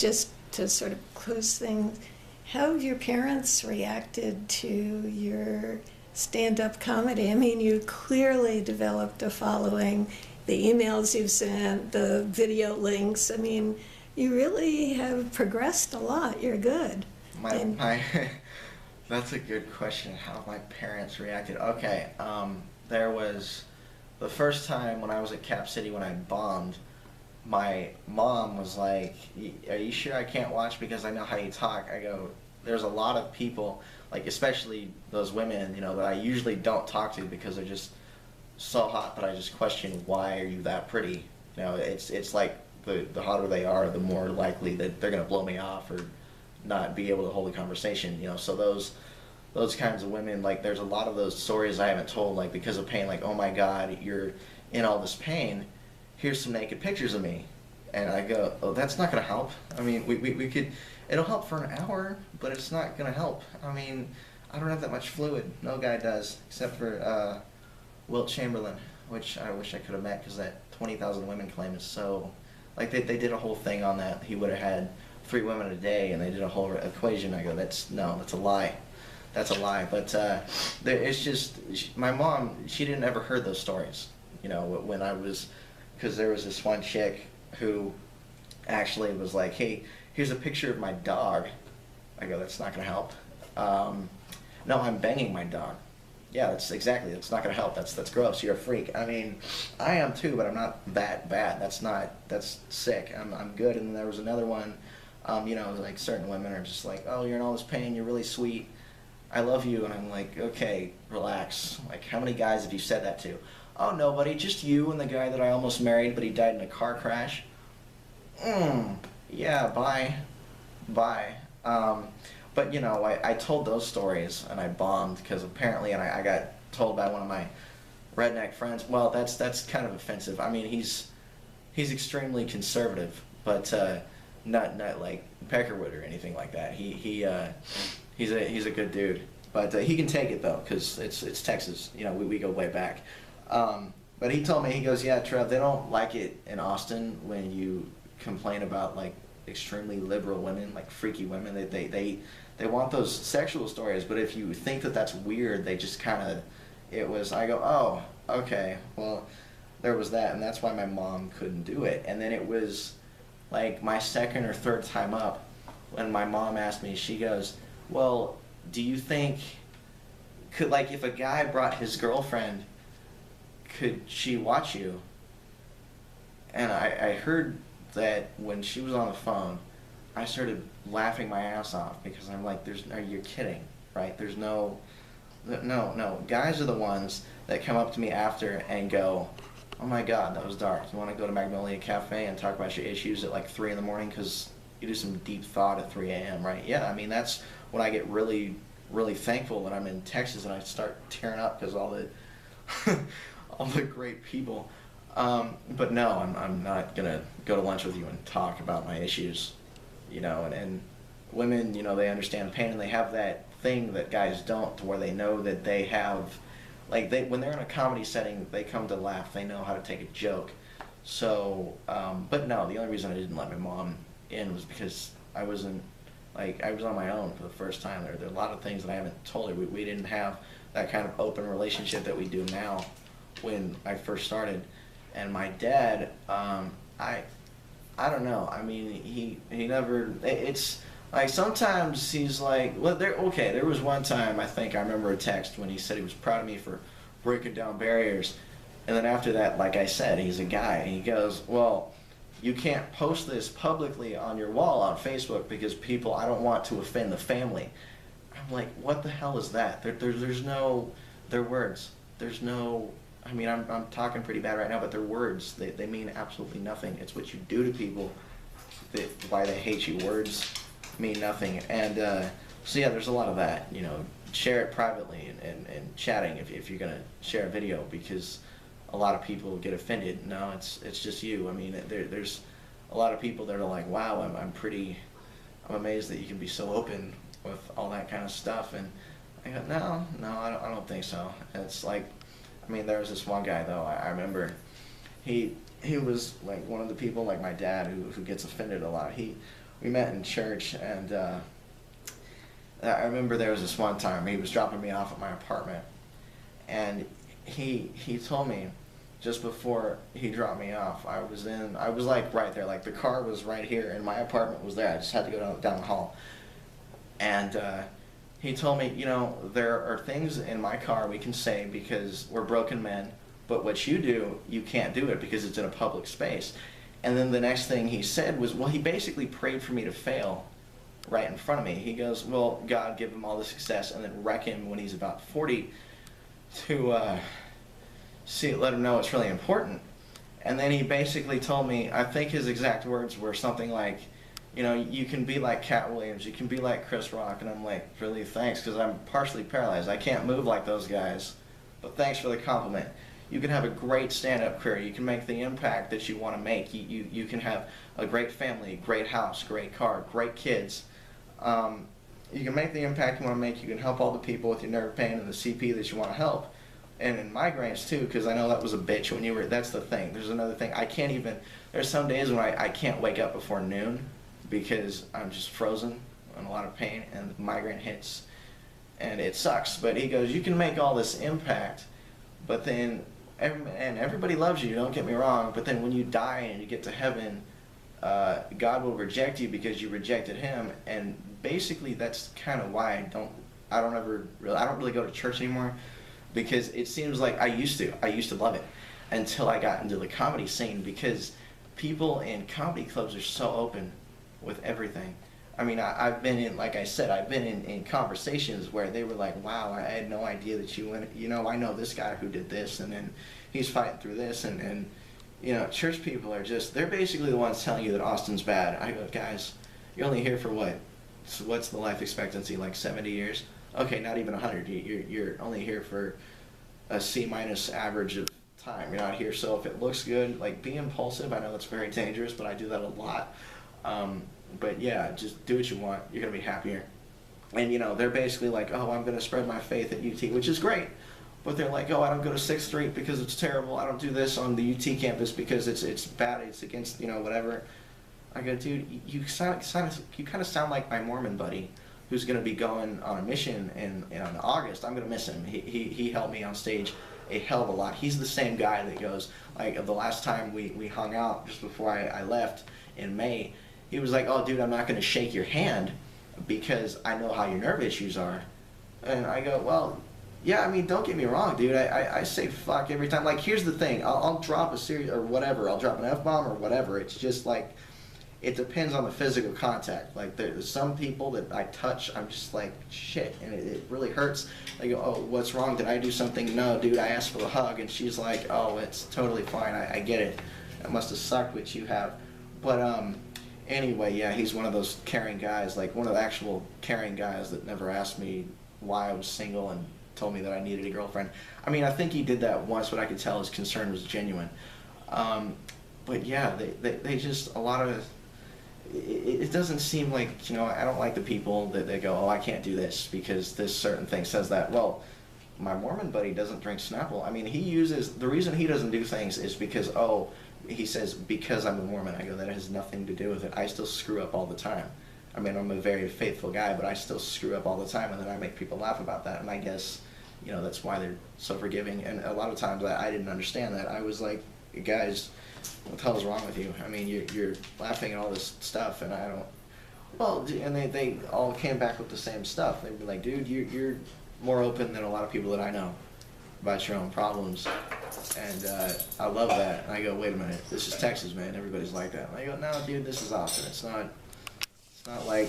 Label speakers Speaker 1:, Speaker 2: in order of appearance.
Speaker 1: just to sort of close things, how have your parents reacted to your stand-up comedy? I mean, you clearly developed a following, the emails you've sent, the video links. I mean, you really have progressed a lot. You're good.
Speaker 2: My That's a good question. How my parents reacted. Okay, there was the first time when I was at Cap City when I bombed. My mom was like, "Are you sure I can't watch because I know how you talk?" I go, "There's a lot of people, like especially those women, that I usually don't talk to because they're just so hot that I just question why are you that pretty? It's like the hotter they are, the more likely that they're gonna blow me off or not be able to hold a conversation. So those kinds of women, like there's a lot of those stories I haven't told, like because of pain, like, oh my God, you're in all this pain. Here's some naked pictures of me. And I go, oh, that's not going to help. I mean, we could, it'll help for an hour, but it's not going to help. I mean, I don't have that much fluid. No guy does, except for Wilt Chamberlain, which I wish I could have met because that 20,000 women claim is so, like they did a whole thing on that. He would have had 3 women a day, and they did a whole equation. I go, that's a lie. That's a lie. But it's just, my mom, she didn't ever heard those stories, when I was, because there was this one chick who actually was like, hey, here's a picture of my dog. I go, that's not going to help. No, I'm banging my dog. Yeah, that's not going to help. That's gross. You're a freak. I mean, I am too, but I'm not that bad. That's sick. I'm good. And then there was another one, like certain women are just like, oh, you're in all this pain. You're really sweet. I love you. And I'm like, okay, relax. Like, how many guys have you said that to? Oh, nobody, just you and the guy that I almost married, but he died in a car crash. Yeah, bye. But I told those stories and I bombed because apparently, and I got told by one of my redneck friends, well, that's kind of offensive. I mean, he's extremely conservative, but not like Peckerwood or anything like that. He's a good dude, but he can take it though, because it's Texas. We go way back. But he told me, he goes, yeah, Trev, they don't like it in Austin when you complain about like extremely liberal women, like freaky women. They want those sexual stories, but if you think that that's weird, they just kind of, I go, oh, okay, well, there was that, and that's why my mom couldn't do it. And then it was like my second or third time up when my mom asked me, she goes, well, do you think, if a guy brought his girlfriend, could she watch you? And I heard that when she was on the phone, I started laughing my ass off because I'm like, are you kidding, right? There's no. Guys are the ones that come up to me after and go, oh my God, that was dark. You want to go to Magnolia Cafe and talk about your issues at like 3 in the morning because you do some deep thought at 3 a.m., right? Yeah, I mean, that's when I get really, really thankful that I'm in Texas and I start tearing up because all the all the great people. But no, I'm not gonna go to lunch with you and talk about my issues, and women, they understand pain and they have that thing that guys don't, to where they know that they have, like when they're in a comedy setting, they come to laugh, they know how to take a joke. So, but no, the only reason I didn't let my mom in was because I was on my own for the first time. There are a lot of things that I haven't told her. We didn't have that kind of open relationship that we do now when I first started. And my dad, I don't know. I mean, he never. It's like sometimes he's like, well, there was one time I remember a text when he said he was proud of me for breaking down barriers, and then after that, like I said, he's a guy, and he goes, well, you can't post this publicly on your wall on Facebook because I don't want to offend the family. I'm like, what the hell is that? There's no, they're words. There's no. I mean, I'm talking pretty bad right now, but they're words. They mean absolutely nothing. It's what you do to people why they hate you. Words mean nothing. And so yeah, there's a lot of that. Share it privately and chatting if you're gonna share a video, because a lot of people get offended. No, it's just you. I mean, there's a lot of people that are like, wow, I'm amazed that you can be so open with all that kind of stuff. And I go, no, I don't think so. It's like, I mean, there was this one guy though. I remember he was like one of the people like my dad who gets offended a lot. we met in church, and I remember there was this one time he was dropping me off at my apartment, and he told me just before he dropped me off, I was like right there, like the car was right here and my apartment was there. I just had to go down the hall. And he told me, you know, there are things in my car we can say because we're broken men, but what you do, you can't do it because it's in a public space. And then the next thing he said was, well, he basically prayed for me to fail right in front of me. He goes, well, God give him all the success and then wreck him when he's about 40 to let him know it's really important. And then he basically told me, I think his exact words were something like, you know, you can be like Cat Williams, you can be like Chris Rock. And I'm like, really, thanks, because I'm partially paralyzed. I can't move like those guys, but thanks for the compliment. You can have a great stand-up career. You can make the impact that you want to make. You can have a great family, great house, great car, great kids. You can make the impact you want to make. You can help all the people with your nerve pain and the CP that you want to help. And in migraines too, because I know that was a bitch when you were, that's the thing. There's another thing. I can't even, there's some days when I can't wake up before noon because I'm just frozen in a lot of pain and the migraine hits and it sucks. But he goes, you can make all this impact, but then, and everybody loves you, don't get me wrong, but then when you die and you get to heaven, God will reject you because you rejected him. And basically that's kind of why I don't really go to church anymore. Because it seems like I used to love it until I got into the comedy scene, because people in comedy clubs are so open with everything. I mean, I've been in, like I said, I've been in conversations where they were like, wow, I had no idea that you went, you know, I know this guy who did this, and then he's fighting through this, and you know, church people are just, they're basically the ones telling you that Austin's bad. I go, guys, you're only here for what? So what's the life expectancy, like 70 years? Okay, not even 100. You're only here for a C- average of time. You're not here. So if it looks good, like, be impulsive. I know that's very dangerous, but I do that a lot. But yeah, just do what you want. You're gonna be happier. And you know, they're basically like, oh, I'm gonna spread my faith at UT, which is great. But they're like, oh, I don't go to 6th Street because it's terrible. I don't do this on the UT campus because it's bad. It's against, you know, whatever. I go, dude, you kind of sound like my Mormon buddy, who's going to be going on a mission in August. I'm going to miss him. He helped me on stage a hell of a lot. He's the same guy that goes, like, the last time we hung out just before I left in May, he was like, oh, dude, I'm not going to shake your hand because I know how your nerve issues are. And I go, well, yeah, I mean, don't get me wrong, dude. I say fuck every time. Like, here's the thing. I'll drop a series or whatever. I'll drop an F-bomb or whatever. It's just like, it depends on the physical contact. Like, there's some people that I touch, I'm just like, shit, and it really hurts. I go, oh, what's wrong? Did I do something? No, dude, I asked for a hug, and she's like, oh, it's totally fine. I get it. It must have sucked, which you have. But anyway, yeah, he's one of those caring guys, like one of the actual caring guys that never asked me why I was single and told me that I needed a girlfriend. I mean, I think he did that once, but I could tell his concern was genuine. But yeah, they just, a lot of, it doesn't seem like, you know, I don't like the people that they go, oh, I can't do this because this certain thing says that. Well, my Mormon buddy doesn't drink Snapple. I mean, the reason he doesn't do things is because, oh, he says, because I'm a Mormon. I go, that has nothing to do with it. I still screw up all the time. I mean, I'm a very faithful guy, but I still screw up all the time, and then I make people laugh about that, and I guess, you know, that's why they're so forgiving. And a lot of times I didn't understand that. I was like, guys, what the hell is wrong with you? I mean, you're laughing at all this stuff, and I don't. Well, and they all came back with the same stuff. They'd be like, dude, you're more open than a lot of people that I know about your own problems, and I love that. And I go, wait a minute, this is Texas, man. Everybody's like that. And I go, no, dude, this is Austin. It's not like